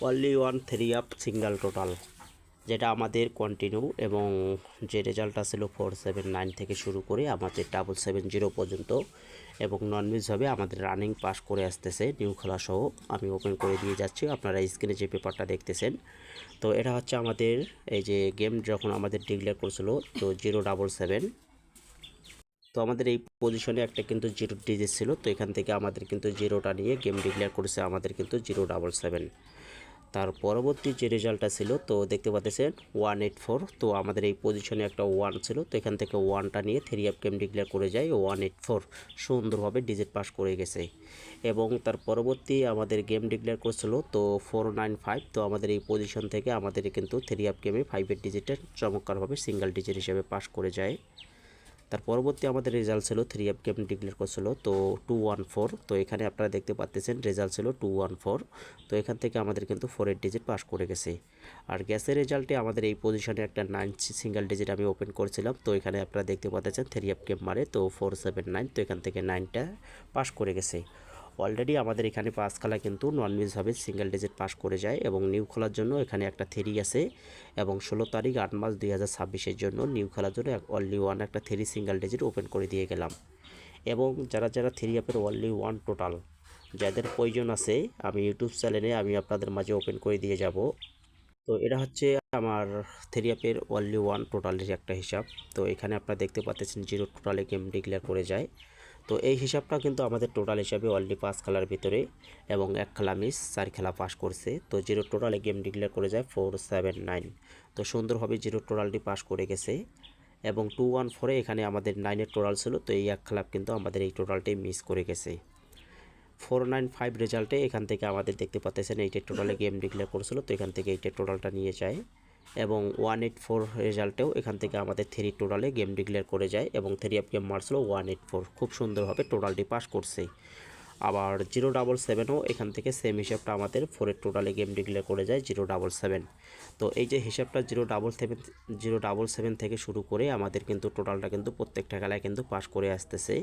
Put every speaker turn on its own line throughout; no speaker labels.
Only one three up single total, যেটা আমাদের continue এবং যে রেজাল্টটা ছিল 479 থেকে শুরু করে আমাদের 770 পর্যন্ত এবং নন মিসভাবে আমাদের রানিং পাস করে আসতেছে নিউ খেলা সহ। আমি ওপেন করে দিয়ে যাচ্ছি, আপনারা স্ক্রিনে যে পেপারটা দেখতেছেন। তো এটা হচ্ছে আমাদের এই যে গেম যখন আমাদের ডিক্লেয়ার করছিল, তো 077। তো আমাদের এই পজিশনে একটা কিন্তু 0 ডিজিট ছিল, তো এখান থেকে আমাদের কিন্তু 0টা নিয়ে গেম ডিক্লেয়ার করেছে আমাদের কিন্তু 077। তার পরবর্তী যে রেজাল্টটা ছিল, তো দেখতে পাচ্ছেন 184। তো আমাদের এই পজিশনে একটা 1 ছিল, তো এখান থেকে 1টা নিয়ে 3 আপ গেম ডিক্লেয়ার করে যায় 184, সুন্দরভাবে ডিজিট পাস করে গেছে। এবং তার পরবর্তী আমাদের গেম ডিক্লেয়ার করছিল তো 495। তো আমাদের এই পজিশন থেকে আমাদের কিন্তু 3 আপ গেমে 5-এর ডিজিটের চমৎকারভাবে সিঙ্গেল ডিজিট হিসেবে পাস করে যায়। তার পরবর্তী আমাদের রেজাল্ট ছিল 3 আপ গেম ডিক্লেয়ার করছিল তো 214। তো এখানে আপনারা দেখতে পাচ্ছেন রেজাল্ট ছিল 214। তো এখান থেকে আমাদের কিন্তু 4-এর ডিজিট পাস করে গেছে। আর গ্যাসের রেজাল্টে আমাদের এই পজিশনে একটা 9 সিঙ্গেল ডিজিট আমি ওপেন করেছিলাম, তো এখানে আপনারা দেখতে পাচ্ছেন 3 আপ গেম মারে তো 479। তো এখান থেকে 9টা পাস করে গেছে। অলরেডি আমাদের এখানে 5 খেলা কিন্তু নন মিসভাবে সিঙ্গেল ডিজিট পাস করে যায় এবং নিউ খেলার জন্য এখানে একটা 3 আছে এবং 16 তারিখ 8 মাস 2026-এর জন্য নিউ খেলার জন্য অনলি ওয়ান একটা 3 সিঙ্গেল ডিজিট ওপেন করে দিয়ে গেলাম। এবং যারা 3 অ্যাপের অনলি ওয়ান টোটাল যাদের প্রয়োজন আছে, আমি ইউটিউব চ্যানেলে আমি আপনাদের মাঝে ওপেন করে দিয়ে যাব। তো এটা হচ্ছে আমার 3 অ্যাপের অনলি ওয়ান টোটালের একটা হিসাব। তো এখানে আপনারা দেখতে পাচ্ছেন 0 টোটালে গেম ডিক্লেয়ার করে যায়। তো এই হিসাবটা কিন্তু আমাদের টোটাল হিসাবে অনলি 5 খেলার ভিতরে এবং 1 খেলা মিস, 4 খেলা পাস করছে। তো 0 টোটালে গেম ডিক্লেয়ার করে যায় 479। তো সুন্দরভাবে 0 টোটালটি পাস করে গেছে। এবং 214-এ এখানে আমাদের 9-এর টোটাল ছিল, তো এই 1 খেলা কিন্তু আমাদের এই টোটালটি মিস করে গেছে। 495 রেজাল্টে এখান থেকে আমাদের দেখতে পাচ্ছেন 8-এর টোটালে গেম ডিক্লেয়ার করেছিল, তো এখান থেকে 8-এর টোটালটা নিয়ে যায়। এবং 184 রেজাল্টেও এখান থেকে আমাদের 3 টোটালে গেম ডিক্লেয়ার করে যায় এবং 3 আপ গেম মারছিল 184, খুব সুন্দরভাবে টোটালটি পাস করছে। আবার 077ও এখান থেকে সেম হিসাবটা আমাদের 4-এর টোটালে গেম ডিক্লেয়ার করে যায় 077। তো এই যে হিসাবটা 077 থেকে শুরু করে আমাদের কিন্তু টোটালটা কিন্তু প্রত্যেকটা খেলায় কিন্তু পাস করে আসতেছে।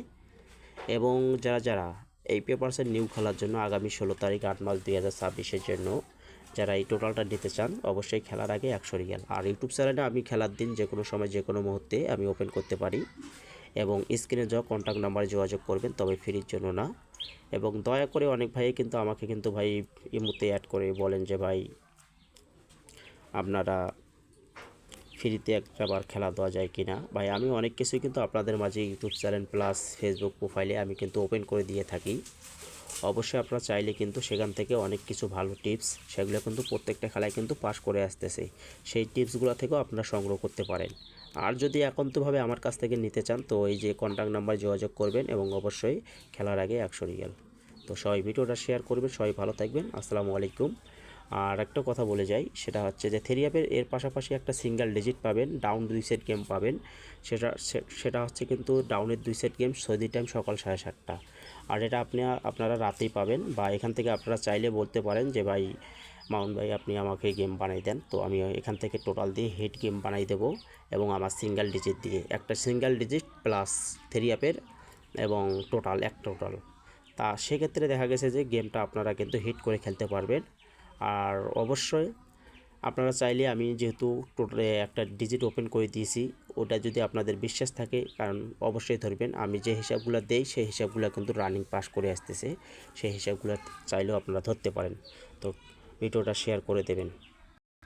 এবং যারা এই পেপারসের নিউ খেলার জন্য আগামী 16 তারিখ 8 মাস 2026-এর জন্য যারা এই টোটালটা নিতে চান, অবশ্যই খেলার আগে 100 রিয়াল। আর ইউটিউব চ্যানেলে আমি খেলার দিন যে কোনো সময় যে কোনো মুহূর্তে আমি ওপেন করতে পারি এবং স্ক্রিনে যাওয়া কন্ট্যাক্ট নাম্বারে যোগাযোগ করবেন, তবে ফ্রির জন্য না। এবং দয়া করে অনেক ভাই কিন্তু আমাকে কিন্তু ভাই ইমোতে অ্যাড করে বলেন যে ভাই আপনারা ফ্রিতে একটাবার খেলা দেওয়া যায় কিনা। ভাই আমি অনেক কিছুই কিন্তু আপনাদের মাঝে ইউটিউব চ্যানেল প্লাস ফেসবুক প্রোফাইলে আমি কিন্তু ওপেন করে দিয়ে থাকি। অবশ্যই আপনারা চাইলে কিন্তু সেখান থেকে অনেক কিছু ভালো টিপস, সেগুলো কিন্তু প্রত্যেকটা খেলায় কিন্তু পাস করে আসতেছে, সেই টিপসগুলো থেকেও আপনারা সংগ্রহ করতে পারেন। আর যদি একান্তভাবে আমার কাছ থেকে নিতে চান, তো এই যে কন্ট্যাক্ট নাম্বার যোগাযোগ করবেন এবং অবশ্যই খেলার আগে 100 রিয়াল। তো সবাই ভিডিওটা শেয়ার করবেন, সবাই ভালো থাকবেন, আসসালামু আলাইকুম। আর একটা কথা বলে যাই, সেটা হচ্ছে যে 3 অ্যাপের এর পাশাপাশি একটা সিঙ্গেল ডিজিট পাবেন, ডাউন 2 সেট গেম পাবেন। সেটা হচ্ছে কিন্তু ডাউনের 2 সেট গেম সৌদি টাইম সকাল 7:30টা। আর এটা আপনারা রাতেই পাবেন, বা এখান থেকে আপনারা চাইলে বলতে পারেন যে ভাই মাউন্ট ভাই আপনি আমাকে গেম বানাই দেন, তো আমি এখান থেকে টোটাল দিয়ে হেড গেম বানাই দেবো এবং আমার সিঙ্গেল ডিজিট দিয়ে একটা সিঙ্গেল ডিজিট প্লাস 3 অ্যাপের এবং টোটাল এক টোটাল। তা সেক্ষেত্রে দেখা গেছে যে গেমটা আপনারা কিন্তু হিট করে খেলতে পারবেন। আর অবশ্যই আপনারা চাইলে আমি যেহেতু টোটালে একটা ডিজিট ওপেন করে দিয়েছি, ওটা যদি আপনাদের বিশ্বাস থাকে, কারণ অবশ্যই ধরবেন আমি যে হিসাবগুলো দেই সেই হিসাবগুলো কিন্তু রানিং পাস করে আসতেছে, সেই হিসাবগুলো চাইলেও আপনারা ধরতে পারেন। তো ভিডিওটা শেয়ার করে দেবেন।